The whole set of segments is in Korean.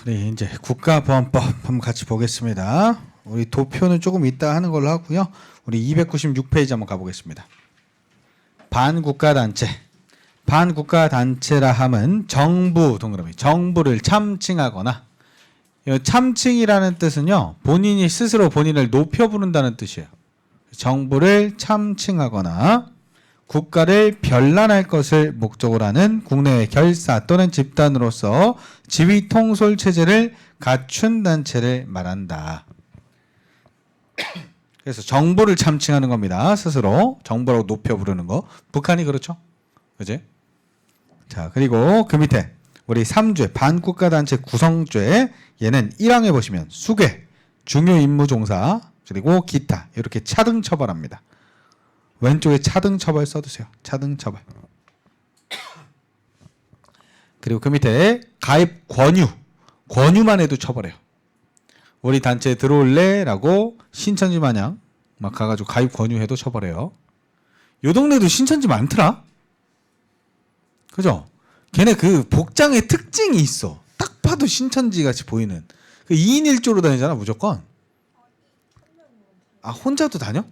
우리 이제 국가보안법 한번 같이 보겠습니다. 우리 도표는 조금 이따 하는 걸로 하고요. 우리 296페이지 한번 가보겠습니다. 반국가단체. 반국가단체라 함은 정부 동그라미 정부를 참칭하거나, 참칭이라는 뜻은요 본인이 스스로 본인을 높여 부른다는 뜻이에요. 정부를 참칭하거나 국가를 변란할 것을 목적으로 하는 국내외 결사 또는 집단으로서 지휘 통솔 체제를 갖춘 단체를 말한다. 그래서 정부를 참칭하는 겁니다. 스스로 정부라고 높여 부르는 거. 북한이 그렇죠? 그지? 자, 그리고 그 밑에 우리 3조 반국가단체 구성죄, 얘는 1항에 보시면 수괴, 중요 임무 종사, 그리고 기타 이렇게 차등 처벌합니다. 왼쪽에 차등 처벌 써두세요. 차등 처벌. 그리고 그 밑에 가입 권유, 권유만 해도 처벌해요. 우리 단체에 들어올래? 라고 신천지 마냥 막 가가지고 가입 권유해도 처벌해요. 요 동네도 신천지 많더라? 그죠? 걔네 그 복장의 특징이 있어. 딱 봐도 신천지 같이 보이는. 그 2인 1조로 다니잖아, 무조건. 아, 혼자도 다녀?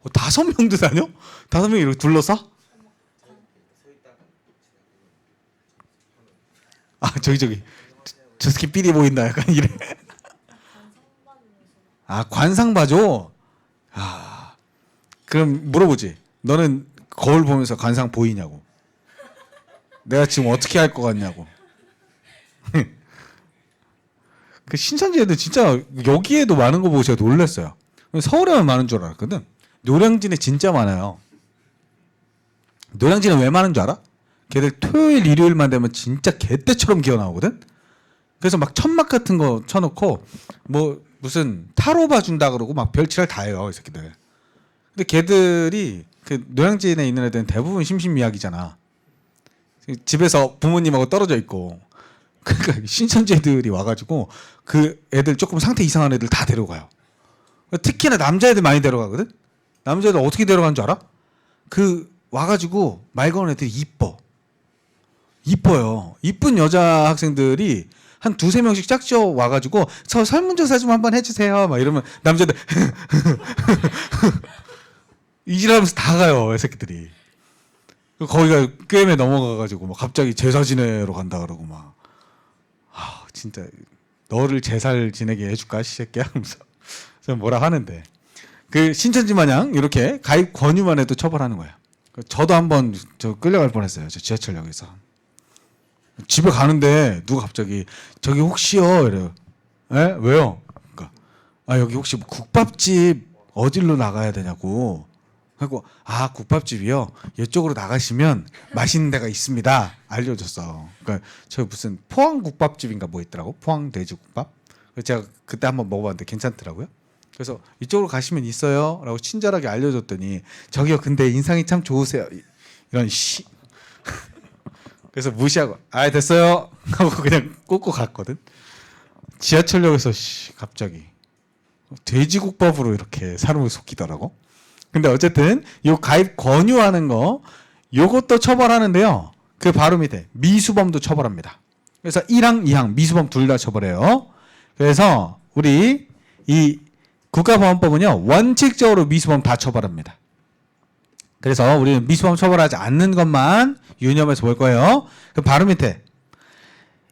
5명도 다녀? 5명이 이렇게 둘러싸? 아, 저기 저 새끼 삐리 보인다 약간 이래. 아, 관상 봐줘? 아, 그럼 물어보지. 너는 거울 보면서 관상 보이냐고. 내가 지금 어떻게 할 것 같냐고. 그 신천지 애들 진짜 여기에도 많은 거 보고 제가 놀랐어요. 서울에만 많은 줄 알았거든. 노량진에 진짜 많아요. 노량진은 왜 많은 줄 알아? 걔들 토요일 일요일만 되면 진짜 개떼처럼 기어 나오거든. 그래서 막 천막 같은 거 쳐놓고 뭐 무슨 타로 봐준다 그러고 막 별지랄 다 해요, 이 새끼들. 근데 걔들이 그 노량진에 있는 애들은 대부분 심신미약이잖아. 집에서 부모님하고 떨어져 있고. 그러니까 신천지 애들이 와가지고 그 애들 조금 상태 이상한 애들 다 데려가요. 특히나 남자애들 많이 데려가거든. 남자애들 어떻게 데려가는 줄 알아? 그 와가지고 말 거는 애들이 이뻐요. 이쁜 여자 학생들이 한 2-3명씩 짝지어 와가지고 저 설문조사 좀 한번 해주세요 막 이러면 남자들 이지랄하면서 다 가요, 이 새끼들이. 거기가 꿰매 넘어가가지고 막 갑자기 제사 지내러 간다 그러고 막. 아, 진짜 너를 제사를 지내게 해줄까 이 새끼야 하면서 뭐라 하는데, 그 신천지 마냥 이렇게 가입 권유만 해도 처벌하는 거야. 저도 한번 저 끌려갈 뻔했어요. 저 지하철역에서 집에 가는데 누가 갑자기 저기 혹시요 이래요. 에? 왜요? 그러니까 아, 여기 혹시 뭐 국밥집 어디로 나가야 되냐고. 하고 아, 국밥집이요? 이쪽으로 나가시면 맛있는 데가 있습니다. 알려줬어. 그러니까 저 무슨 포항 국밥집인가 뭐 있더라고. 포항 돼지국밥. 제가 그때 한번 먹어봤는데 괜찮더라고요. 그래서 이쪽으로 가시면 있어요 라고 친절하게 알려줬더니 저기요 근데 인상이 참 좋으세요 이런 씨. 그래서 무시하고 아, 됐어요 하고 그냥 꽂고 갔거든. 지하철역에서 갑자기 돼지국밥으로 이렇게 사람을 속이더라고. 근데 어쨌든 요 가입 권유하는 거 요것도 처벌하는데요. 그 바로 밑에 미수범도 처벌합니다. 그래서 1항, 2항 미수범 둘 다 처벌해요. 그래서 우리 이 국가보안법은요 원칙적으로 미수범 다 처벌합니다. 그래서 우리는 미수범 처벌하지 않는 것만 유념해서 볼 거예요. 그 바로 밑에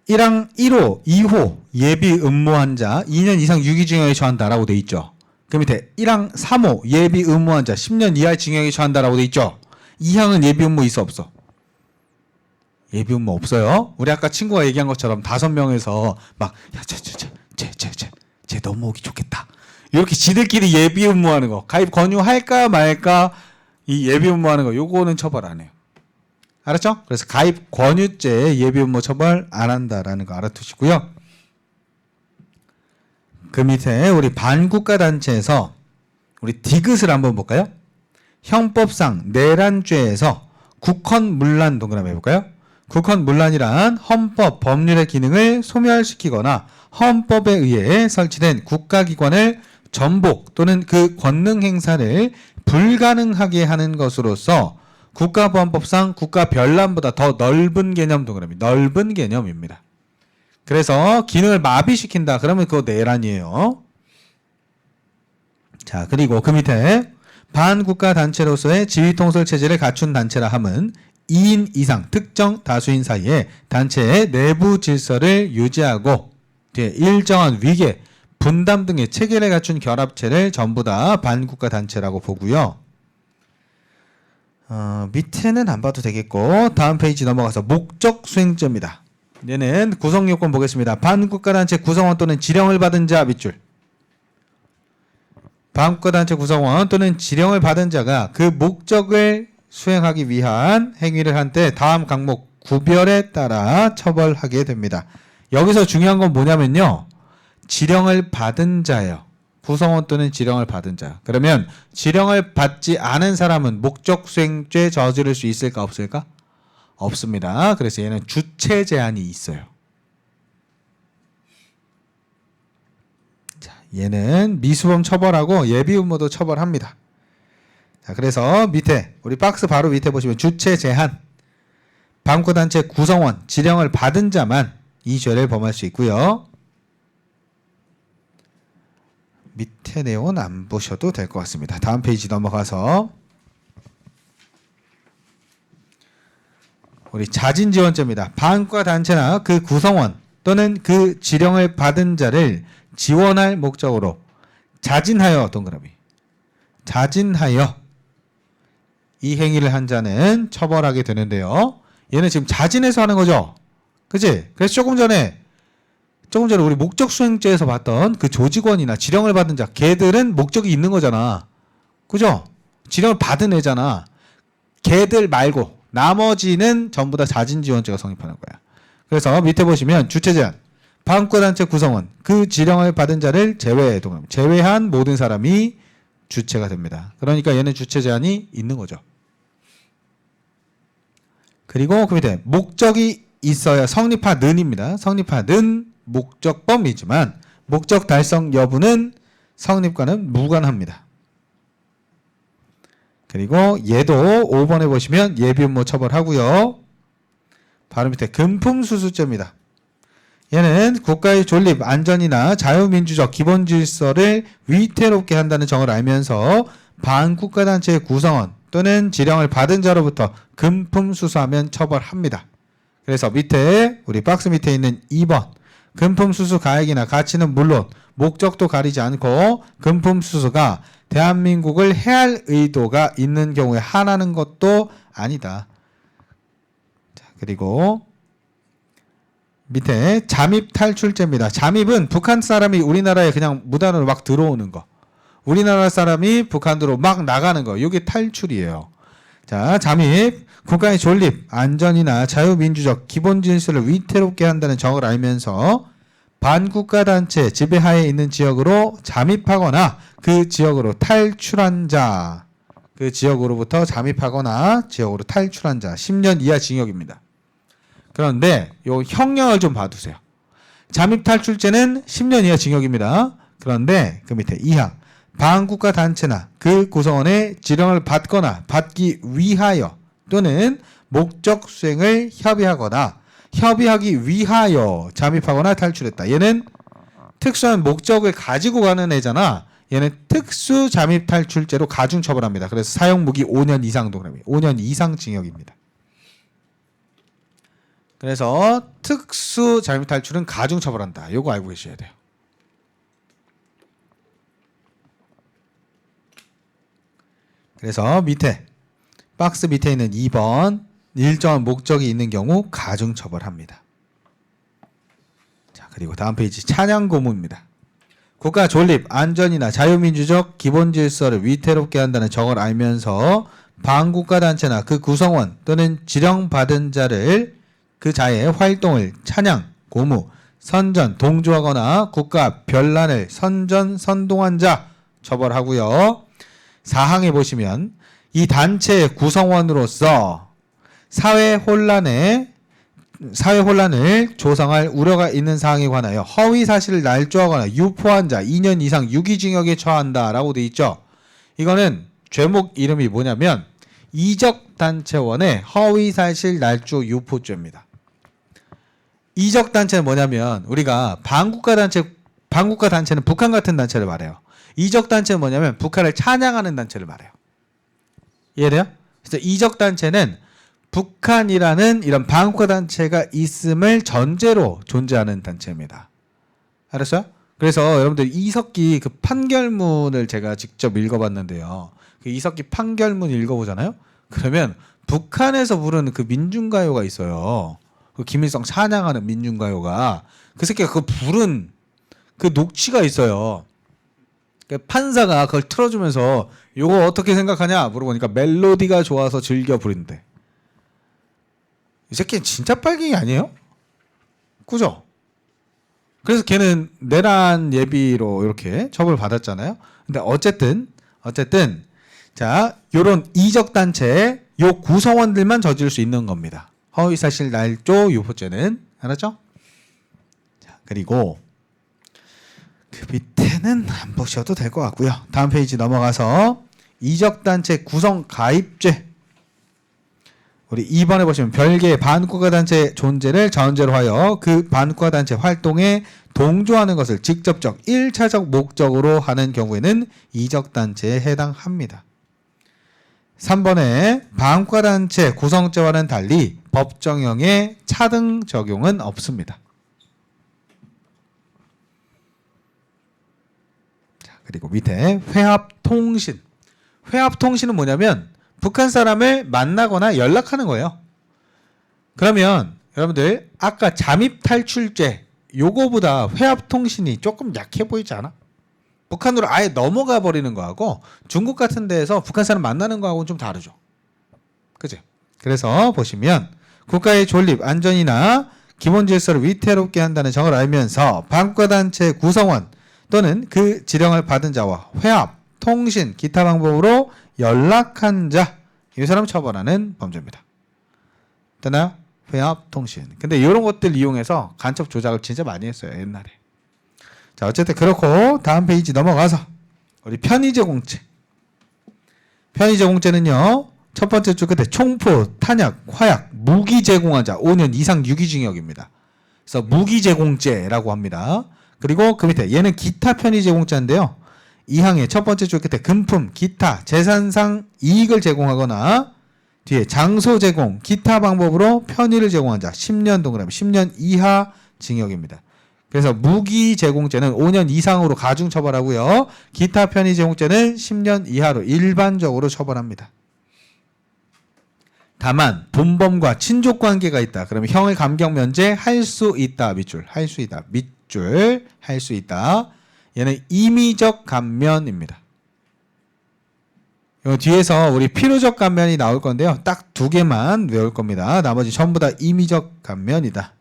1항 1호, 2호 예비 의무한 자 2년 이상 유기징역에 처한다라고 돼 있죠. 그 밑에 1항 3호 예비 의무한 자 10년 이하의 징역에 처한다라고 돼 있죠. 2항은 예비 의무 있어 없어? 예비 의무 없어요. 우리 아까 친구가 얘기한 것처럼 5명에서 막 야, 쟤 넘어오기 좋겠다. 이렇게 지들끼리 예비 의무하는 거, 가입 권유할까 말까 이 예비 의무하는 거 요거는 처벌 안 해요. 알았죠? 그래서 가입 권유죄 예비 의무 처벌 안 한다라는 거 알아두시고요. 그 밑에 우리 반국가 단체에서 우리 디귿을 한번 볼까요? 형법상 내란죄에서 국헌문란 동그라미 해볼까요? 국헌문란이란 헌법, 법률의 기능을 소멸시키거나 헌법에 의해 설치된 국가기관을 전복 또는 그 권능 행사를 불가능하게 하는 것으로서 국가보안법상 국가변란보다 더 넓은 개념 동그라미 넓은 개념입니다. 그래서 기능을 마비시킨다. 그러면 그거 내란이에요. 자, 그리고 그 밑에 반국가 단체로서의 지휘통솔 체제를 갖춘 단체라 함은 2인 이상 특정 다수인 사이에 단체의 내부 질서를 유지하고 일정한 위계, 분담 등의 체계를 갖춘 결합체를 전부 다 반국가 단체라고 보고요. 밑에는 안 봐도 되겠고 다음 페이지 넘어가서 목적 수행자입니다. 얘는 구성 요건 보겠습니다. 반국가 단체 구성원 또는 지령을 받은 자 밑줄. 반국가 단체 구성원 또는 지령을 받은 자가 그 목적을 수행하기 위한 행위를 한 때 다음 항목 구별에 따라 처벌하게 됩니다. 여기서 중요한 건 뭐냐면요. 지령을 받은 자예요. 구성원 또는 지령을 받은 자. 그러면 지령을 받지 않은 사람은 목적 수행죄 저지를 수 있을까 없을까? 없습니다. 그래서 얘는 주체 제한이 있어요. 자, 얘는 미수범 처벌하고 예비음모도 처벌합니다. 자, 그래서 밑에 우리 박스 바로 밑에 보시면 주체 제한, 반국가 단체 구성원, 지령을 받은 자만 이 죄를 범할 수 있고요. 밑에 내용은 안 보셔도 될 것 같습니다. 다음 페이지 넘어가서 우리 자진지원죄입니다. 반국가 단체나 그 구성원 또는 그 지령을 받은 자를 지원할 목적으로 자진하여 동그라미 자진하여 이 행위를 한 자는 처벌하게 되는데요. 얘는 지금 자진해서 하는 거죠. 그치? 그래서 조금 전에 우리 목적 수행죄에서 봤던 그 조직원이나 지령을 받은 자, 걔들은 목적이 있는 거잖아. 그죠? 지령을 받은 애잖아. 걔들 말고 나머지는 전부 다 자진지원죄가 성립하는 거야. 그래서 밑에 보시면 주체제한, 반국가 단체 구성원, 그 지령을 받은 자를 제외한 모든 사람이 주체가 됩니다. 그러니까 얘는 주체제한이 있는 거죠. 그리고 그 밑에 목적이 있어야 성립하는입니다. 성립하는 목적범이지만 목적 달성 여부는 성립과는 무관합니다. 그리고 얘도 5번에 보시면 예비음모 처벌하고요. 바로 밑에 금품수수죄입니다. 얘는 국가의 존립, 안전이나 자유민주적 기본 질서를 위태롭게 한다는 점을 알면서 반국가 단체의 구성원 또는 지령을 받은 자로부터 금품수수하면 처벌합니다. 그래서 밑에 우리 박스 밑에 있는 2번 금품수수 가액이나 가치는 물론 목적도 가리지 않고 금품수수가 대한민국을 해할 의도가 있는 경우에 한하는 것도 아니다. 자, 그리고 밑에 잠입 탈출죄입니다. 잠입은 북한 사람이 우리나라에 그냥 무단으로 막 들어오는 거. 우리나라 사람이 북한으로 막 나가는 거. 이게 탈출이에요. 자, 잠입. 국가의 존립, 안전이나 자유민주적 기본 질서를 위태롭게 한다는 점을 알면서 반국가 단체 지배하에 있는 지역으로 잠입하거나 그 지역으로 탈출한 자, 그 지역으로부터 잠입하거나 지역으로 탈출한 자 10년 이하 징역입니다. 그런데 요 형량을 좀 봐두세요. 잠입 탈출죄는 10년 이하 징역입니다. 그런데 그 밑에 이항 반국가 단체나 그 구성원의 지령을 받거나 받기 위하여 또는 목적 수행을 협의하기 위하여 잠입하거나 탈출했다. 얘는 특수한 목적을 가지고 가는 애잖아. 얘는 특수 잠입 탈출죄로 가중 처벌합니다. 그래서 사형 무기 5년 이상 동그라미 5년 이상 징역입니다. 그래서 특수 잠입 탈출은 가중 처벌한다. 요거 알고 계셔야 돼요. 그래서 밑에 박스 밑에 있는 2번 일정한 목적이 있는 경우 가중 처벌합니다. 자, 그리고 다음 페이지 찬양 고문입니다. 국가 존립, 안전이나 자유민주적 기본 질서를 위태롭게 한다는 정을 알면서 반국가 단체나 그 구성원 또는 지령받은 자를 그 자의 활동을 찬양, 고무, 선전, 동조하거나 국가 변란을 선동한 자 처벌하고요. 4항에 보시면 이 단체의 구성원으로서 사회 혼란을 조성할 우려가 있는 사항에 관하여 허위 사실을 날조하거나 유포한 자 2년 이상 유기징역에 처한다라고 돼 있죠. 이거는 죄목 이름이 뭐냐면 이적단체원의 허위 사실 날조 유포죄입니다. 이적 단체는 뭐냐면 우리가 반국가 단체는 북한 같은 단체를 말해요. 이적 단체는 뭐냐면 북한을 찬양하는 단체를 말해요. 이해돼요? 그래서 이적 단체는 북한이라는 이런 반국가 단체가 있음을 전제로 존재하는 단체입니다. 알았어요? 그래서 여러분들 이석기 그 판결문을 제가 직접 읽어봤는데요. 그 이석기 판결문 읽어보잖아요. 그러면 북한에서 부르는 그 민중가요가 있어요. 그 김일성 찬양하는 민중가요가 그 새끼가 그 부른 그 녹취가 있어요. 그 판사가 그걸 틀어주면서 요거 어떻게 생각하냐 물어보니까 멜로디가 좋아서 즐겨 부른대. 이 새끼는 진짜 빨갱이 아니에요? 그죠? 그래서 걔는 내란 예비로 이렇게 처벌 받았잖아요. 근데 어쨌든 자 요런 이적 단체 요 구성원들만 저지를 수 있는 겁니다. 허위사실 날조 유포죄는 알았죠? 자 그리고 그 밑에는 안 보셔도 될 것 같고요. 다음 페이지 넘어가서 이적 단체 구성 가입죄. 우리 2번에 보시면 별개의 반국가 단체 존재를 전제로 하여 그 반국가 단체 활동에 동조하는 것을 직접적 1차적 목적으로 하는 경우에는 이적 단체에 해당합니다. 3번에 반국가 단체 구성죄와는 달리 법정형의 차등 적용은 없습니다. 자, 그리고 밑에 회합통신. 회합통신은 뭐냐면 북한 사람을 만나거나 연락하는 거예요. 그러면 여러분들 아까 잠입탈출죄 요거보다 회합통신이 조금 약해 보이지 않아? 북한으로 아예 넘어가 버리는 거하고 중국 같은 데에서 북한 사람 만나는 거하고는 좀 다르죠. 그죠? 그래서 보시면 국가의 존립, 안전이나 기본 질서를 위태롭게 한다는 점을 알면서 반국가 단체 구성원 또는 그 지령을 받은 자와 회합, 통신, 기타 방법으로 연락한 자, 이 사람 처벌하는 범죄입니다. 됐나요? 회합, 통신. 근데 이런 것들 이용해서 간첩 조작을 진짜 많이 했어요, 옛날에. 자, 어쨌든 그렇고 다음 페이지 넘어가서 우리 편의제공죄. 편의제공죄는요. 첫 번째 줄 끝에 총포, 탄약, 화약, 무기 제공한 자 5년 이상 유기징역입니다. 그래서 무기제공죄라고 합니다. 그리고 그 밑에 얘는 기타 편의제공죄인데요. 2항의 첫 번째 줄 끝에 금품, 기타, 재산상 이익을 제공하거나 뒤에 장소 제공, 기타 방법으로 편의를 제공한 자 10년 동그라미 10년 이하 징역입니다. 그래서 무기 제공죄는 5년 이상으로 가중 처벌하고요. 기타 편의 제공죄는 10년 이하로 일반적으로 처벌합니다. 다만 본범과 친족 관계가 있다. 그러면 형을 감경 면제할 수 있다. 밑줄 할 수 있다. 밑줄 할 수 있다. 얘는 임의적 감면입니다. 요 뒤에서 우리 필요적 감면이 나올 건데요. 딱 2개만 외울 겁니다. 나머지 전부 다 임의적 감면이다.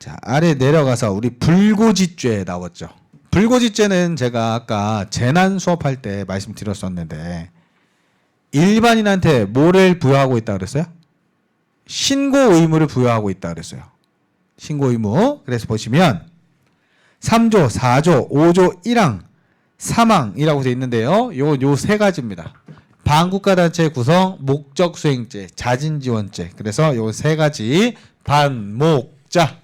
자, 아래 내려가서 우리 불고지죄 나왔죠. 불고지죄는 제가 아까 재난 수업할 때 말씀드렸었는데 일반인한테 뭐를 부여하고 있다 그랬어요? 신고 의무를 부여하고 있다 그랬어요. 신고 의무. 그래서 보시면 3조, 4조, 5조 1항, 3항이라고 되어 있는데요. 요 세 가지입니다. 반국가 단체 구성, 목적 수행죄, 자진 지원죄. 그래서 요 세 가지 반목자.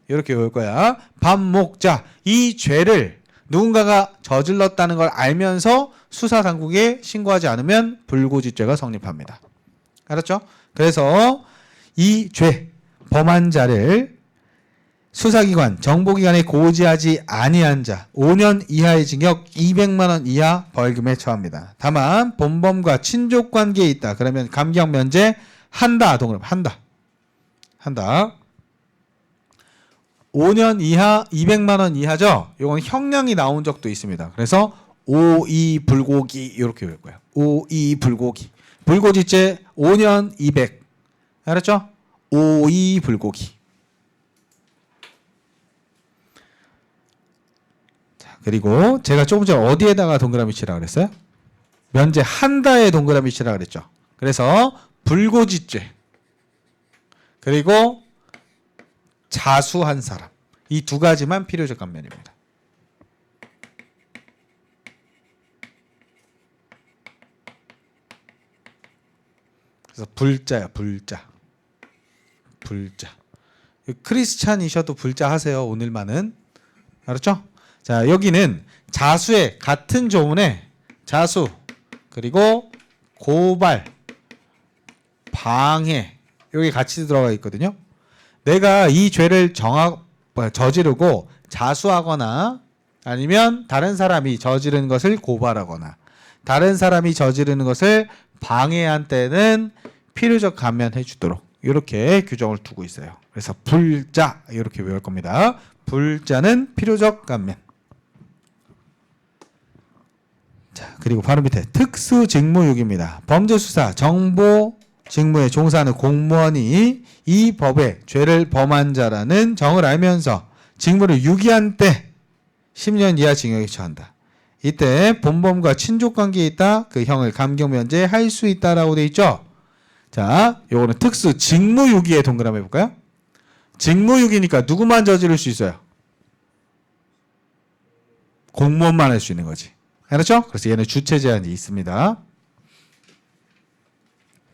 이렇게 외울 거야. 반목자. 이 죄를 누군가가 저질렀다는 걸 알면서 수사 당국에 신고하지 않으면 불고지죄가 성립합니다. 알았죠? 그래서 이 죄, 범한 자를 수사기관, 정보기관에 고지하지 아니한 자 5년 이하의 징역 200만 원 이하 벌금에 처합니다. 다만 본범과 친족관계에 있다. 그러면 감경 면제 한다. 동그라미 한다. 5년 이하 200만 원 이하죠. 이건 형량이 나온 적도 있습니다. 그래서 5이 불고기 이렇게 외울 거예요. 5이 불고기. 불고지죄 5년 200. 알았죠? 5이 불고기. 자, 그리고 제가 조금 전에 어디에다가 동그라미 치라 그랬어요? 면제 한다에 동그라미 치라 그랬죠. 그래서 불고지죄. 그리고 자수한 사람. 이 2가지만 필요적 감면입니다. 그래서 불자야, 불자. 불자. 크리스찬이셔도 불자 하세요. 오늘만은. 알았죠? 자, 여기는 자수의 같은 조문에 자수 그리고 고발, 방해 여기 같이 들어가 있거든요. 내가 이 죄를 저지르고 자수하거나 아니면 다른 사람이 저지른 것을 고발하거나 다른 사람이 저지르는 것을 방해한 때는 필요적 감면해 주도록 이렇게 규정을 두고 있어요. 그래서 불자 이렇게 외울 겁니다. 불자는 필요적 감면. 자, 그리고 바로 밑에 특수직무유기입니다. 범죄수사, 정보 직무에 종사하는 공무원이 이 법에 죄를 범한 자라는 정을 알면서 직무를 유기한 때 10년 이하 징역에 처한다. 이때 본범과 친족관계에 있다. 그 형을 감경면제할 수 있다라고 돼 있죠. 자, 요거는 특수 직무유기에 동그라미 해볼까요? 직무유기니까 누구만 저지를 수 있어요? 공무원만 할 수 있는 거지. 알았죠? 그래서 얘는 주체 제한이 있습니다.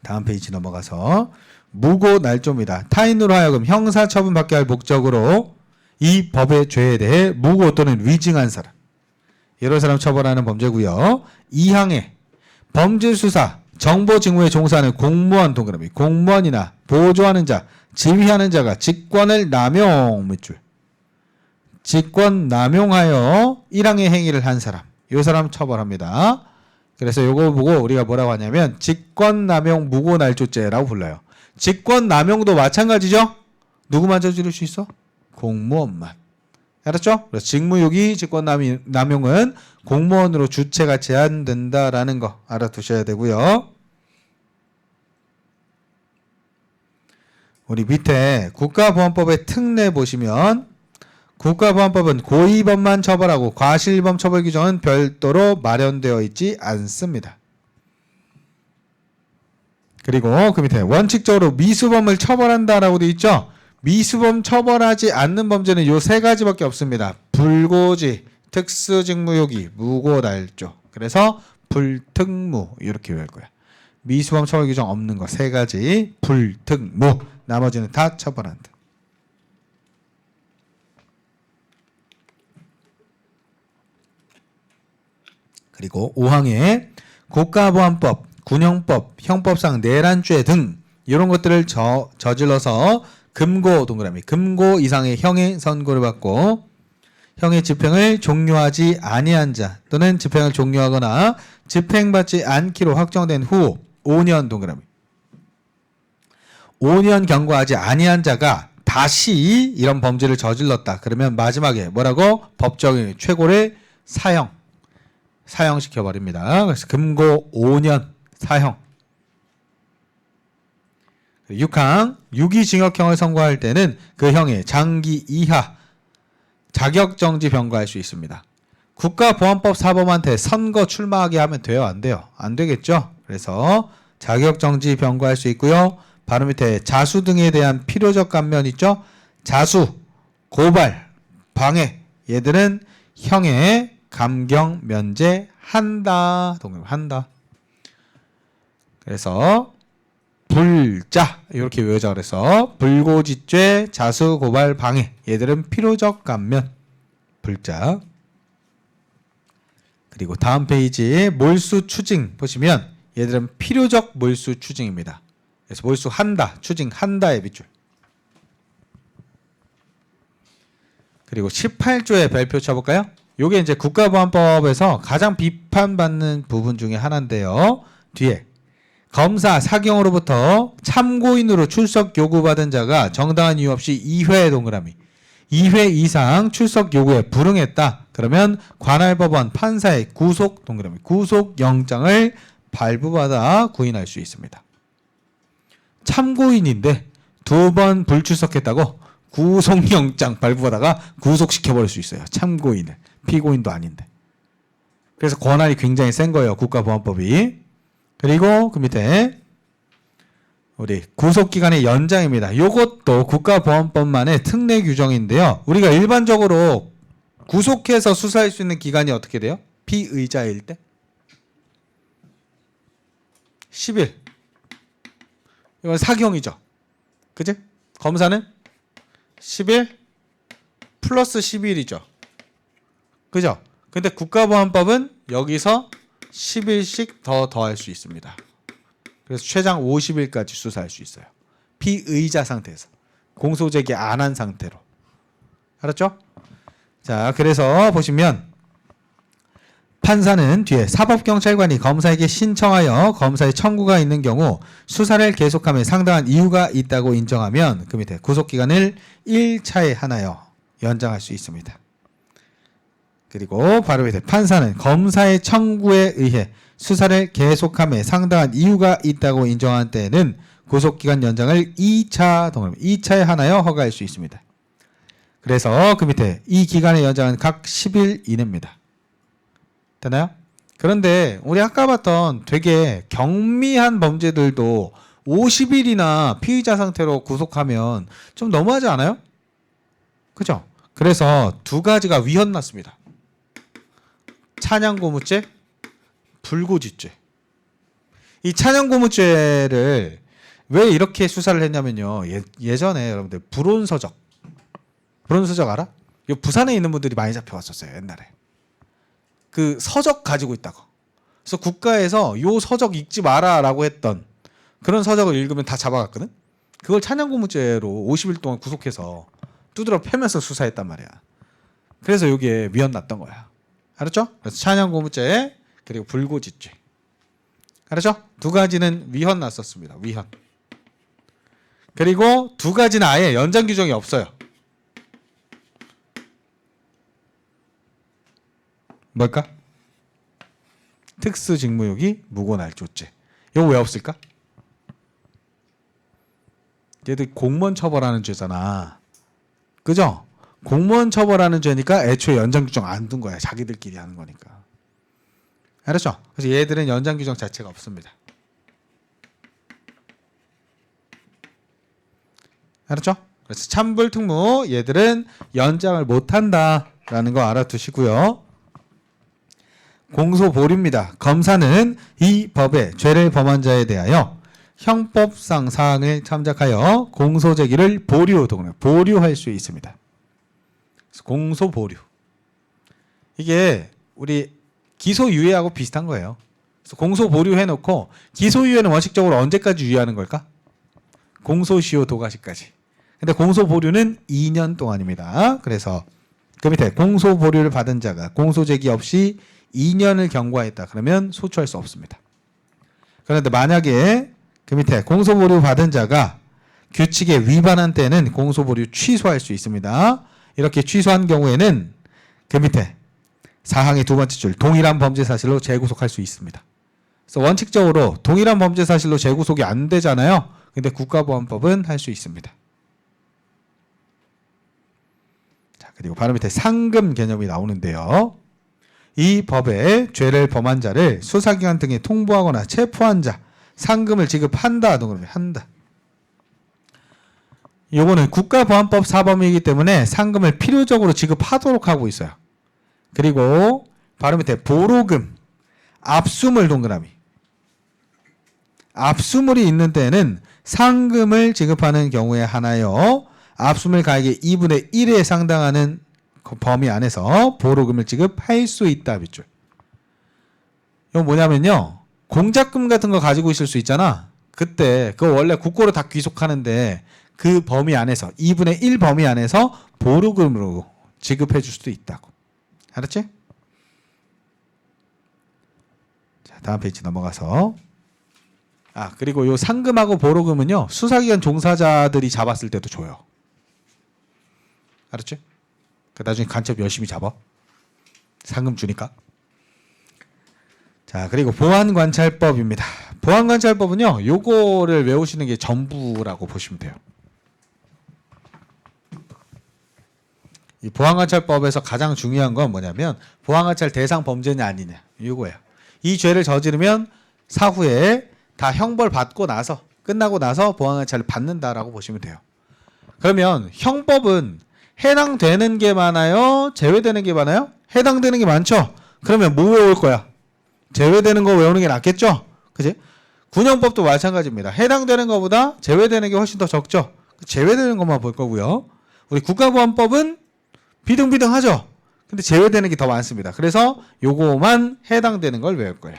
다음 페이지 넘어가서 무고 날조입니다. 타인으로 하여금 형사처분 받게 할 목적으로 이 법의 죄에 대해 무고 또는 위증한 사람 이런 사람 처벌하는 범죄고요. 2항에 범죄수사, 정보직무에 종사하는 공무원 동그라미 공무원이나 보조하는 자, 지휘하는 자가 직권을 남용 밑줄 직권 남용하여 1항의 행위를 한 사람 이 사람 처벌합니다. 그래서 요거 보고 우리가 뭐라고 하냐면 직권남용 무고날조죄라고 불러요. 직권남용도 마찬가지죠. 누구만 저지를 수 있어? 공무원만. 알았죠? 그래서 직무유기 직권남용은 공무원으로 주체가 제한된다라는 거 알아두셔야 되고요. 우리 밑에 국가보안법의 특례 보시면 국가보안법은 고의범만 처벌하고 과실범 처벌 규정은 별도로 마련되어 있지 않습니다. 그리고 그 밑에 원칙적으로 미수범을 처벌한다라고 되어 있죠. 미수범 처벌하지 않는 범죄는 요 세 가지밖에 없습니다. 불고지, 특수직무유기, 무고날조. 그래서 불특무 이렇게 외울 거야. 미수범 처벌 규정 없는 거 세 가지 불특무 나머지는 다 처벌한다. 그리고 5항에 국가보안법, 군형법, 형법상 내란죄 등 이런 것들을 저질러서 금고 동그라미 금고 이상의 형의 선고를 받고 형의 집행을 종료하지 아니한 자 또는 집행을 종료하거나 집행받지 않기로 확정된 후 5년 동그라미 5년 경과하지 아니한 자가 다시 이런 범죄를 저질렀다. 그러면 마지막에 뭐라고? 법정의 최고를 사형시켜버립니다. 그래서 금고 5년 사형. 6항 유기징역형을 선고할 때는 그 형의 장기 이하 자격정지 병과할 수 있습니다. 국가보안법 사범한테 선거 출마하게 하면 돼요? 안 돼요? 안 되겠죠? 그래서 자격정지 병과할 수 있고요. 바로 밑에 자수 등에 대한 필요적 감면 있죠? 자수, 고발, 방해 얘들은 형의 감경 면제한다. 한다. 그래서 불자 이렇게 외우자 그래서 불고지죄, 자수, 고발, 방해 얘들은 필요적 감면 불자. 그리고 다음 페이지 몰수 추징 보시면 얘들은 필요적 몰수 추징입니다. 그래서 몰수한다, 추징한다의 밑줄. 그리고 18조의 별표 쳐볼까요? 요게 이제 국가보안법에서 가장 비판받는 부분 중에 하나인데요. 뒤에 검사, 사경으로부터 참고인으로 출석 요구받은 자가 정당한 이유 없이 2회 동그라미 2회 이상 출석 요구에 불응했다. 그러면 관할 법원 판사의 구속 동그라미 구속영장을 발부받아 구인할 수 있습니다. 참고인인데 2번 불출석했다고 구속영장 발부받아가 구속시켜버릴 수 있어요. 참고인을. 피고인도 아닌데. 그래서 권한이 굉장히 센 거예요. 국가보안법이. 그리고 그 밑에 우리 구속기간의 연장입니다. 이것도 국가보안법만의 특례 규정인데요. 우리가 일반적으로 구속해서 수사할 수 있는 기간이 어떻게 돼요? 피의자일 때? 10일. 이건 사경이죠. 그치? 검사는 10일 플러스 12일이죠. 그죠? 근데 국가보안법은 여기서 10일씩 더 더할 수 있습니다. 그래서 최장 50일까지 수사할 수 있어요. 피의자 상태에서. 공소제기 안 한 상태로. 알았죠? 자, 그래서 보시면 판사는 뒤에 사법경찰관이 검사에게 신청하여 검사의 청구가 있는 경우 수사를 계속하며 상당한 이유가 있다고 인정하면 그 밑에 구속기간을 1차에 하나여 연장할 수 있습니다. 그리고 바로 밑에 판사는 검사의 청구에 의해 수사를 계속하며 상당한 이유가 있다고 인정한 때에는 구속기간 연장을 2차에 하나여 허가할 수 있습니다. 그래서 그 밑에 이 기간의 연장은 각 10일 이내입니다. 되나요? 그런데 우리 아까 봤던 되게 경미한 범죄들도 50일이나 피의자 상태로 구속하면 좀 너무하지 않아요? 그죠? 그래서 두 가지가 위헌났습니다. 찬양고무죄, 불고지죄. 이 찬양고무죄를 왜 이렇게 수사를 했냐면요. 예전에 여러분들 불온서적 알아? 이 부산에 있는 분들이 많이 잡혀왔었어요. 옛날에. 그 서적 가지고 있다고. 그래서 국가에서 요 서적 읽지 마라라고 했던 그런 서적을 읽으면 다 잡아갔거든. 그걸 찬양고무죄로 50일 동안 구속해서 두드러 패면서 수사했단 말이야. 그래서 여기에 위헌 났던 거야. 알았죠? 그래서 찬양고무죄 그리고 불고지죄. 알았죠? 두 가지는 위헌 났었습니다. 위헌. 그리고 두 가지는 아예 연장 규정이 없어요. 뭘까? 특수직무유기 무고날조죄. 이거 왜 없을까? 얘들 공무원 처벌하는 죄잖아. 그죠? 공무원 처벌하는 죄니까 애초에 연장 규정 안 둔 거야. 자기들끼리 하는 거니까. 알았죠? 그래서 얘들은 연장 규정 자체가 없습니다. 알았죠? 그래서 찬불특무 얘들은 연장을 못한다라는 거 알아두시고요. 공소보류입니다. 검사는 이 법의 죄를 범한 자에 대하여 형법상 사항을 참작하여 공소제기를 보류할 수 있습니다. 공소보류. 이게 우리 기소유예하고 비슷한 거예요. 그래서 공소보류 해놓고 기소유예는 원칙적으로 언제까지 유예하는 걸까? 공소시효 도가시까지. 근데 공소보류는 2년 동안입니다. 그래서 그 밑에 공소보류를 받은 자가 공소제기 없이 2년을 경과했다. 그러면 소추할 수 없습니다. 그런데 만약에 그 밑에 공소보류 받은 자가 규칙에 위반한 때는 공소보류 취소할 수 있습니다. 이렇게 취소한 경우에는 그 밑에 사항의 두 번째 줄 동일한 범죄 사실로 재구속할 수 있습니다. 그래서 원칙적으로 동일한 범죄 사실로 재구속이 안 되잖아요. 근데 국가보안법은 할 수 있습니다. 자, 그리고 바로 밑에 상금 개념이 나오는데요. 이 법에 죄를 범한 자를 수사기관 등에 통보하거나 체포한 자 상금을 지급한다. 동그라미 한다. 요거는 국가보안법 사범이기 때문에 상금을 필요적으로 지급하도록 하고 있어요. 그리고 바로 밑에 보로금, 압수물 동그라미. 압수물이 있는 데에는 상금을 지급하는 경우에 하나요. 압수물 가액의 2분의 1에 상당하는 그 범위 안에서 보로금을 지급할 수 있다. 밑줄. 이건 뭐냐면요. 공작금 같은 거 가지고 있을 수 있잖아. 그때 그거 원래 국고로 다 귀속하는데 그 범위 안에서 2분의 1 범위 안에서 보로금으로 지급해 줄 수도 있다고. 알았지? 자, 다음 페이지 넘어가서 그리고 요 상금하고 보로금은요. 수사기관 종사자들이 잡았을 때도 줘요. 알았지? 나중에 간첩 열심히 잡아. 상금 주니까. 자, 그리고 보안관찰법입니다. 보안관찰법은요. 요거를 외우시는 게 전부라고 보시면 돼요. 이 보안관찰법에서 가장 중요한 건 뭐냐면 보안관찰 대상 범죄냐 아니냐. 이거예요. 이 죄를 저지르면 사후에 다 형벌 받고 나서 끝나고 나서 보안관찰을 받는다라고 보시면 돼요. 그러면 형법은 해당되는 게 많아요? 제외되는 게 많아요? 해당되는 게 많죠? 그러면 뭐 외울 거야? 제외되는 거 외우는 게 낫겠죠? 그지? 군형법도 마찬가지입니다. 해당되는 것보다 제외되는 게 훨씬 더 적죠? 제외되는 것만 볼 거고요. 우리 국가보안법은 비등비등하죠. 근데 제외되는 게 더 많습니다. 그래서 요거만 해당되는 걸 외울 거예요.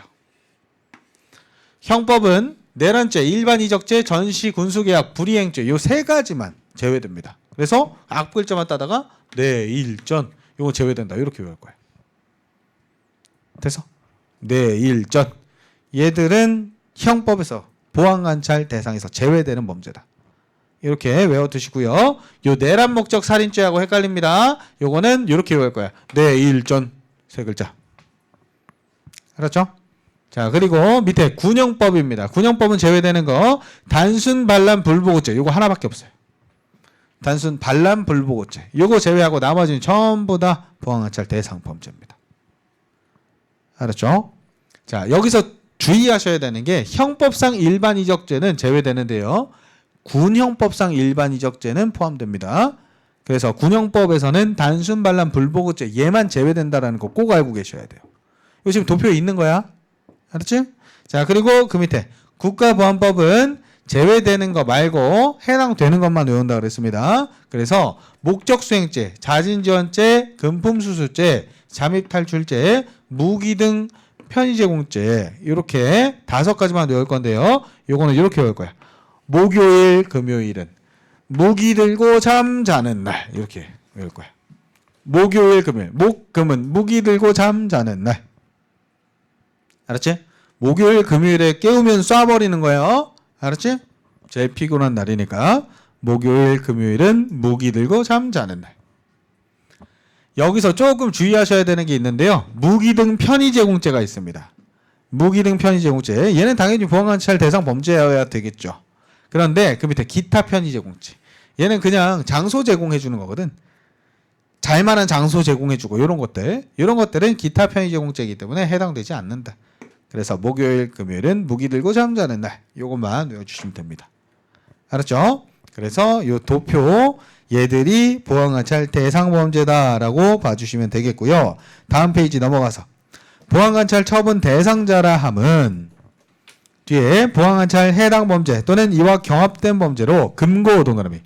형법은 내란죄, 일반이적죄, 전시, 군수계약, 불이행죄 요 세 가지만 제외됩니다. 그래서 앞글자만 따다가 내일전 요거 제외된다 이렇게 외울 거예요. 됐어? 내일전 얘들은 형법에서 보안관찰 대상에서 제외되는 범죄다. 이렇게 외워두시고요. 요 내란 목적 살인죄하고 헷갈립니다. 요거는 이렇게 외울 거야. 내일전 세 글자. 알았죠? 자, 그리고 밑에 군형법입니다. 군형법은 제외되는 거 단순 반란 불보고죄 요거 하나밖에 없어요. 단순 반란 불보고죄 요거 제외하고 나머지는 전부 다 보안관찰 대상 범죄입니다. 알았죠? 자, 여기서 주의하셔야 되는 게 형법상 일반이적죄는 제외되는데요. 군형법상 일반이적죄는 포함됩니다. 그래서 군형법에서는 단순 반란 불보고죄 얘만 제외된다라는 거 꼭 알고 계셔야 돼요. 이거 지금 도표에 있는 거야. 알았지? 자, 그리고 그 밑에 국가보안법은 제외되는 거 말고 해당되는 것만 외운다 그랬습니다. 그래서 목적수행죄, 자진지원죄, 금품수수죄, 잠입탈출죄, 무기 등 편의제공죄 이렇게 5가지만 외울 건데요. 요거는 이렇게 외울 거야. 목요일, 금요일은 무기 들고 잠자는 날 이렇게 외울 거야. 목요일, 금요일, 목금은 무기 들고 잠자는 날. 알았지? 목요일, 금요일에 깨우면 쏴버리는 거예요. 알았지? 제일 피곤한 날이니까 목요일, 금요일은 무기 들고 잠자는 날. 여기서 조금 주의하셔야 되는 게 있는데요. 무기 등 편의제공죄가 있습니다. 무기 등 편의제공죄 얘는 당연히 보안관찰 대상 범죄여야 되겠죠. 그런데 그 밑에 기타 편의제공죄 얘는 그냥 장소 제공해주는 거거든. 잘만한 장소 제공해주고 이런 것들은 기타 편의제공죄이기 때문에 해당되지 않는다. 그래서 목요일, 금요일은 무기 들고 잠자는 날 요것만 외워주시면 됩니다. 알았죠? 그래서 요 도표 얘들이 보안관찰 대상범죄다라고 봐주시면 되겠고요. 다음 페이지 넘어가서 보안관찰 처분 대상자라 함은 뒤에 보안관찰 해당 범죄 또는 이와 경합된 범죄로 금고 동그라미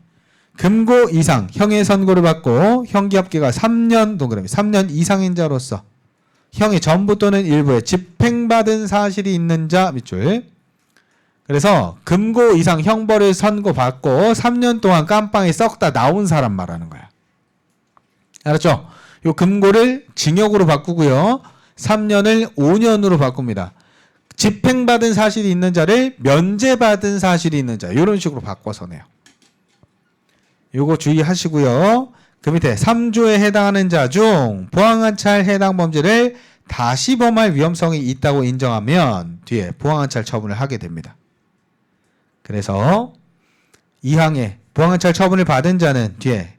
금고 이상 형의 선고를 받고 형기합계가 3년 동그라미 3년 이상인 자로서 형의 전부 또는 일부에 집행받은 사실이 있는 자 밑줄. 그래서 금고 이상 형벌을 선고받고 3년 동안 깜빵에 썩다 나온 사람 말하는 거야. 알았죠? 요 금고를 징역으로 바꾸고요. 3년을 5년으로 바꿉니다. 집행받은 사실이 있는 자를 면제받은 사실이 있는 자 이런 식으로 바꿔서 내요. 요거 주의하시고요. 그 밑에 3조에 해당하는 자 중 보안관찰 해당 범죄를 다시 범할 위험성이 있다고 인정하면 뒤에 보안관찰 처분을 하게 됩니다. 그래서 2항에 보안관찰 처분을 받은 자는 뒤에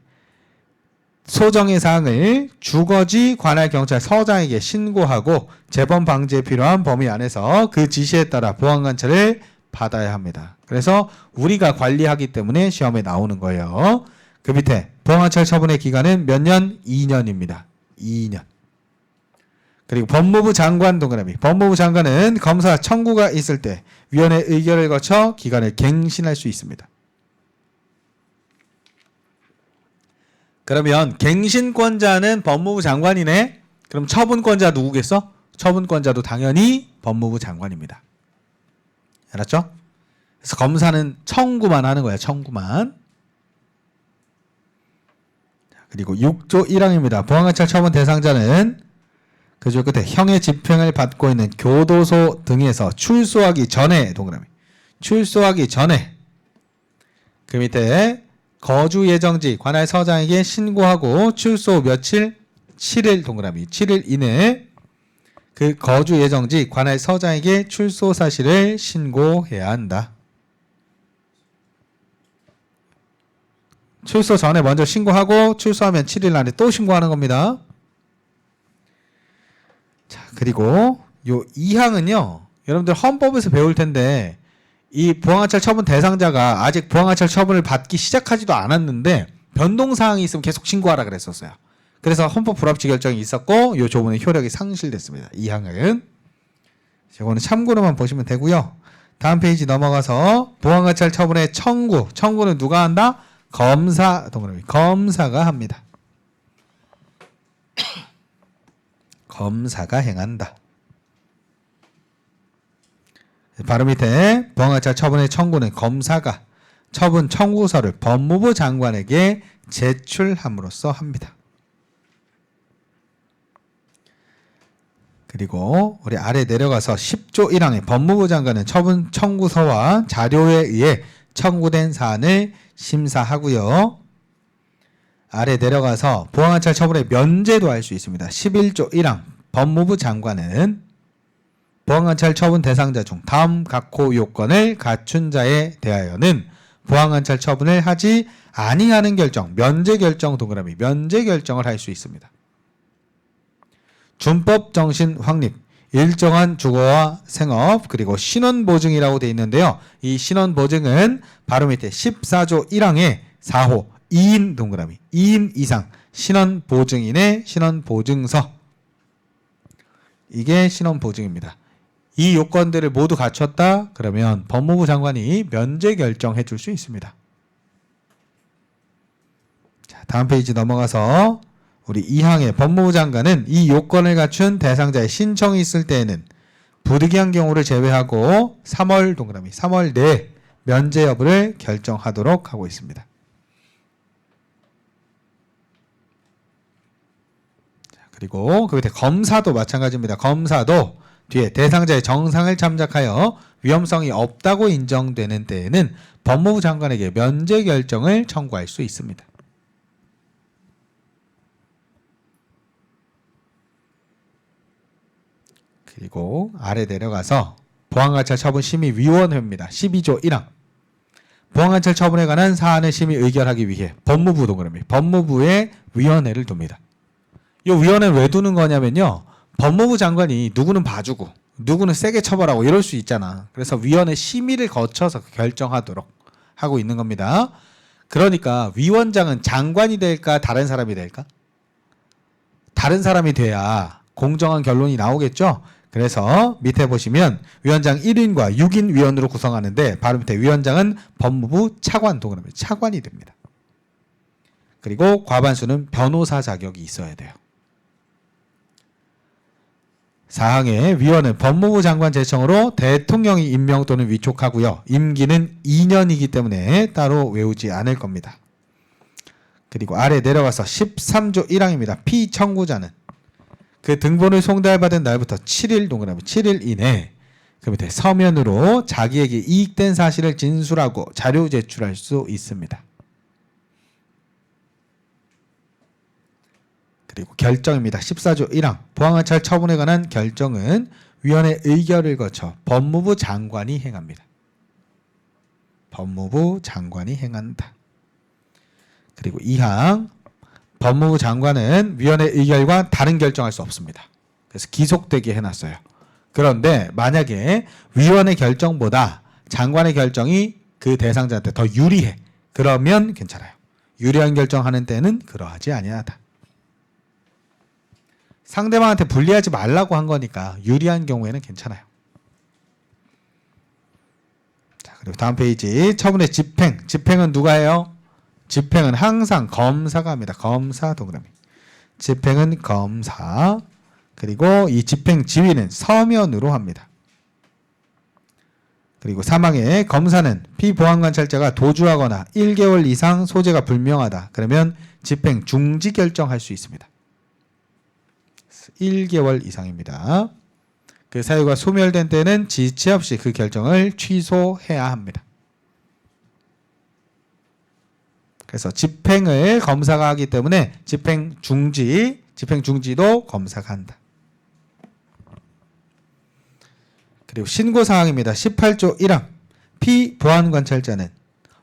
소정의 사항을 주거지 관할 경찰서장에게 신고하고 재범 방지에 필요한 범위 안에서 그 지시에 따라 보안관찰을 받아야 합니다. 그래서 우리가 관리하기 때문에 시험에 나오는 거예요. 그 밑에 보안관찰 처분의 기간은 몇 년? 2년입니다. 2년. 그리고 법무부 장관 동그라미. 법무부 장관은 검사 청구가 있을 때 위원회 의결을 거쳐 기간을 갱신할 수 있습니다. 그러면 갱신권자는 법무부 장관이네. 그럼 처분권자 누구겠어? 처분권자도 당연히 법무부 장관입니다. 알았죠? 그래서 검사는 청구만 하는 거야. 청구만. 그리고 6조 1항입니다. 보안관찰 처분 대상자는 그조 끝에 형의 집행을 받고 있는 교도소 등에서 출소하기 전에 동그라미. 출소하기 전에 그 밑에 거주 예정지 관할 서장에게 신고하고 출소 며칠? 7일 동그라미. 7일 이내에 그 거주 예정지 관할 서장에게 출소 사실을 신고해야 한다. 출소 전에 먼저 신고하고 출소하면 7일 안에 또 신고하는 겁니다. 자, 그리고 요 2항은요. 여러분들 헌법에서 배울 텐데 이 보안관찰 처분 대상자가 아직 보안관찰 처분을 받기 시작하지도 않았는데 변동사항이 있으면 계속 신고하라 그랬었어요. 그래서 헌법 불합치 결정이 있었고 요 조문의 효력이 상실됐습니다. 2항은. 이거는 참고로만 보시면 되고요. 다음 페이지 넘어가서 보안관찰 처분의 청구. 청구는 누가 한다? 검사, 동그라미. 검사가 합니다. 검사가 행한다. 바로 밑에 보안관찰 처분의 청구는 검사가 처분 청구서를 법무부 장관에게 제출함으로써 합니다. 그리고 우리 아래 내려가서 10조 1항에 법무부 장관은 처분 청구서와 자료에 의해 청구된 사안을 심사하고요. 아래 내려가서 보안관찰 처분의 면제도 할 수 있습니다. 11조 1항 법무부 장관은 보안관찰 처분 대상자 중 다음 각호 요건을 갖춘 자에 대하여는 보안관찰 처분을 하지 아니하는 결정, 면제 결정 동그라미 면제 결정을 할 수 있습니다. 준법 정신 확립, 일정한 주거와 생업, 그리고 신원보증이라고 되어 있는데요. 이 신원보증은 바로 밑에 14조 1항의 4호 2인 동그라미 2인 이상 신원보증인의 신원보증서, 이게 신원보증입니다. 이 요건들을 모두 갖췄다 그러면 법무부 장관이 면제 결정해 줄 수 있습니다. 자, 다음 페이지 넘어가서 우리 2항의 법무부 장관은 이 요건을 갖춘 대상자의 신청이 있을 때에는 부득이한 경우를 제외하고 3월 동그라미 3월 내에 면제 여부를 결정하도록 하고 있습니다. 자, 그리고 그 밑에 검사도 마찬가지입니다. 검사도 뒤에 대상자의 정상을 참작하여 위험성이 없다고 인정되는 때에는 법무부 장관에게 면제 결정을 청구할 수 있습니다. 그리고 아래 내려가서 보안관찰 처분 심의위원회입니다. 12조 1항 보안관찰 처분에 관한 사안을 심의 의결하기 위해 법무부 동그라미 법무부에 위원회를 둡니다. 이 위원회는 왜 두는 거냐면요, 법무부 장관이 누구는 봐주고 누구는 세게 처벌하고 이럴 수 있잖아. 그래서 위원회 심의를 거쳐서 결정하도록 하고 있는 겁니다. 그러니까 위원장은 장관이 될까 다른 사람이 될까? 다른 사람이 돼야 공정한 결론이 나오겠죠. 그래서 밑에 보시면 위원장 1인과 6인 위원으로 구성하는데 바로 밑에 위원장은 법무부 차관 동그라미 차관이 됩니다. 그리고 과반수는 변호사 자격이 있어야 돼요. 4항의 위원은 법무부 장관 제청으로 대통령이 임명 또는 위촉하고요. 임기는 2년이기 때문에 따로 외우지 않을 겁니다. 그리고 아래 내려가서 13조 1항입니다. 피청구자는 그 등본을 송달받은 날부터 7일 동그라미 7일 이내 그 밑에 서면으로 자기에게 이익된 사실을 진술하고 자료 제출할 수 있습니다. 그리고 결정입니다. 14조 1항 보안관찰 처분에 관한 결정은 위원회 의결을 거쳐 법무부 장관이 행합니다. 법무부 장관이 행한다. 그리고 2항 법무부 장관은 위원회 의결과 다른 결정할 수 없습니다. 그래서 기속되게 해놨어요. 그런데 만약에 위원회 결정보다 장관의 결정이 그 대상자한테 더 유리해, 그러면 괜찮아요. 유리한 결정하는 때는 그러하지 아니하다. 상대방한테 불리하지 말라고 한 거니까 유리한 경우에는 괜찮아요. 자, 그리고 다음 페이지 처분의 집행. 집행은 누가 해요? 집행은 항상 검사가 합니다. 검사 동그라미. 집행은 검사. 그리고 이 집행 지휘는 서면으로 합니다. 그리고 3항에 검사는 피보안관찰자가 도주하거나 1개월 이상 소재가 불명하다. 그러면 집행 중지 결정할 수 있습니다. 1개월 이상입니다. 그 사유가 소멸된 때는 지체 없이 그 결정을 취소해야 합니다. 그래서 집행을 검사가 하기 때문에 집행 중지도 검사가 한다. 그리고 신고사항입니다. 18조 1항 피보안관찰자는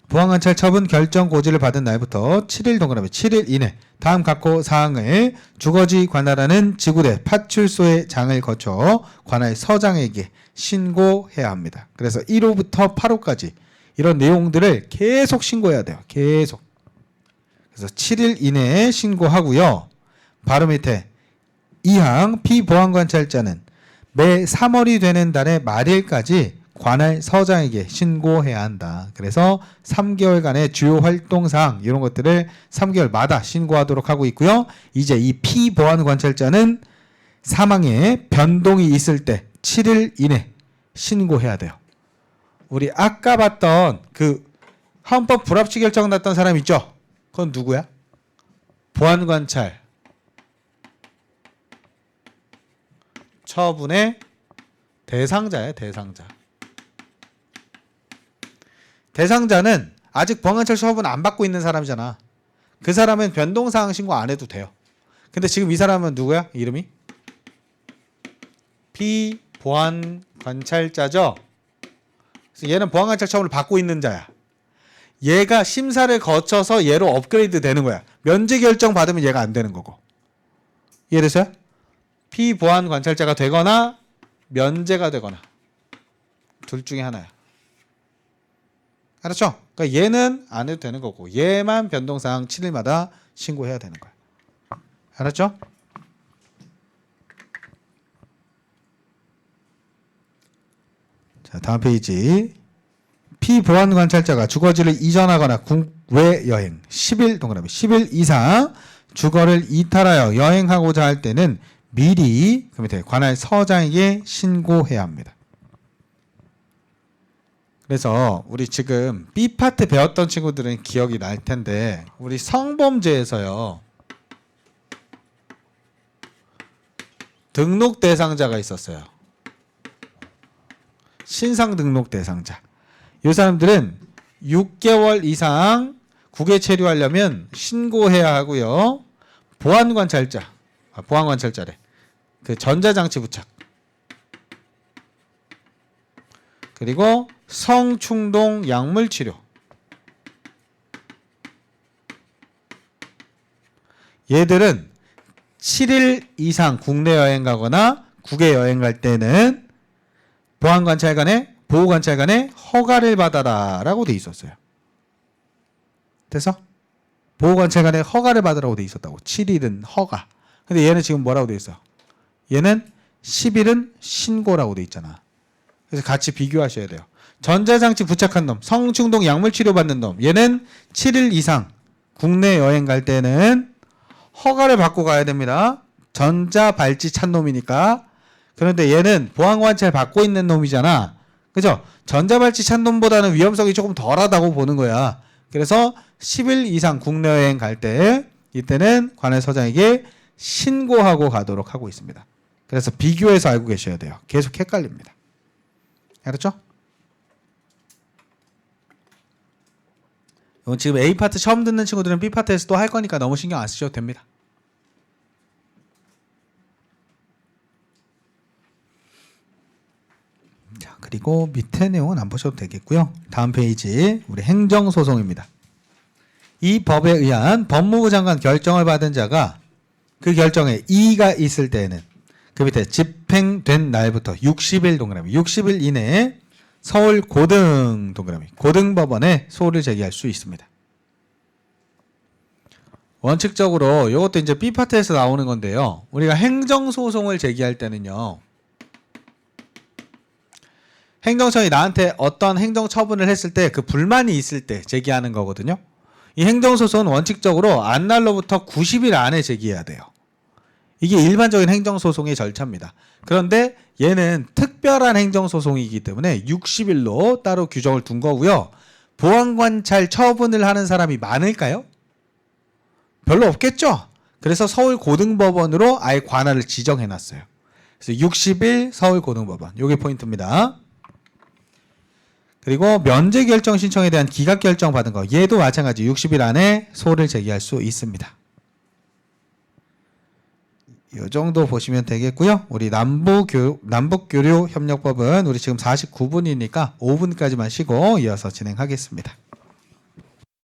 보안관찰 처분 결정 고지를 받은 날부터 7일 동그라미 7일 이내 다음 각호 사항을 주거지 관할하는 지구대 파출소의 장을 거쳐 관할 서장에게 신고해야 합니다. 그래서 1호부터 8호까지 이런 내용들을 계속 신고해야 돼요. 계속. 그래서 7일 이내에 신고하고요. 바로 밑에 2항 피보안관찰자는 매 3월이 되는 달의 말일까지 관할 서장에게 신고해야 한다. 그래서 3개월간의 주요 활동사항 이런 것들을 3개월마다 신고하도록 하고 있고요. 이제 이 피보안 관찰자는 사망에 변동이 있을 때 7일 이내 신고해야 돼요. 우리 아까 봤던 그 헌법 불합치 결정 났던 사람 있죠? 그건 누구야? 보안 관찰 처분의 대상자예요. 대상자는 아직 보안관찰 처분 안 받고 있는 사람이잖아. 그 사람은 변동사항 신고 안 해도 돼요. 근데 지금 이 사람은 누구야? 이름이? 피보안관찰자죠. 그래서 얘는 보안관찰 처분을 받고 있는 자야. 얘가 심사를 거쳐서 얘로 업그레이드 되는 거야. 면제 결정 받으면 얘가 안 되는 거고. 이해됐어요? 피보안관찰자가 되거나 면제가 되거나 둘 중에 하나야. 알았죠? 그러니까 얘는 안 해도 되는 거고 얘만 변동사항 7일마다 신고해야 되는 거야. 알았죠? 자, 다음 페이지. 피보안관찰자가 주거지를 이전하거나 국외 여행 10일 동그라미 10일 이상 주거를 이탈하여 여행하고자 할 때는 미리 그 밑에 관할 서장에게 신고해야 합니다. 그래서 우리 지금 B파트 배웠던 친구들은 기억이 날 텐데 우리 성범죄에서요 등록 대상자가 있었어요. 신상 등록 대상자. 이 사람들은 6개월 이상 국외 체류하려면 신고해야 하고요. 보안관찰자래. 그 전자장치 부착. 그리고 성충동 약물 치료. 얘들은 7일 이상 국내 여행 가거나 국외 여행 갈 때는 보호관찰관의 허가를 받아라 라고 돼 있었어요. 됐어? 보호관찰관의 허가를 받으라고 돼 있었다고. 7일은 허가. 근데 얘는 지금 뭐라고 돼 있어? 얘는 10일은 신고라고 돼 있잖아. 그래서 같이 비교하셔야 돼요. 전자장치 부착한 놈, 성충동 약물 치료받는 놈, 얘는 7일 이상 국내 여행 갈 때는 허가를 받고 가야 됩니다. 전자발찌 찬 놈이니까. 그런데 얘는 보안관찰 받고 있는 놈이잖아. 그죠? 전자발찌 찬 놈보다는 위험성이 조금 덜하다고 보는 거야. 그래서 10일 이상 국내 여행 갈 때 이때는 관할 서장에게 신고하고 가도록 하고 있습니다. 그래서 비교해서 알고 계셔야 돼요. 계속 헷갈립니다. 알았죠? 지금 A파트 처음 듣는 친구들은 B파트에서 또 할 거니까 너무 신경 안 쓰셔도 됩니다. 자, 그리고 밑에 내용은 안 보셔도 되겠고요. 다음 페이지 우리 행정소송입니다. 이 법에 의한 법무부 장관 결정을 받은 자가 그 결정에 이의가 있을 때에는 그 밑에 집행된 날부터 60일 동그라미 60일 이내에 서울 고등 동그라미 고등법원에 소를 제기할 수 있습니다. 원칙적으로 이것도 이제 B파트에서 나오는 건데요. 우리가 행정소송을 제기할 때는요. 행정청이 나한테 어떤 행정처분을 했을 때 그 불만이 있을 때 제기하는 거거든요. 이 행정소송은 원칙적으로 안날로부터 90일 안에 제기해야 돼요. 이게 일반적인 행정소송의 절차입니다. 그런데 얘는 특별한 행정소송이기 때문에 60일로 따로 규정을 둔 거고요. 보안관찰 처분을 하는 사람이 많을까요? 별로 없겠죠? 그래서 서울고등법원으로 아예 관할을 지정해놨어요. 그래서 60일 서울고등법원. 이게 포인트입니다. 그리고 면제결정 신청에 대한 기각결정 받은 거 얘도 마찬가지 60일 안에 소를 제기할 수 있습니다. 이 정도 보시면 되겠고요. 우리 남북교류협력법은 우리 지금 49분이니까 5분까지만 쉬고 이어서 진행하겠습니다.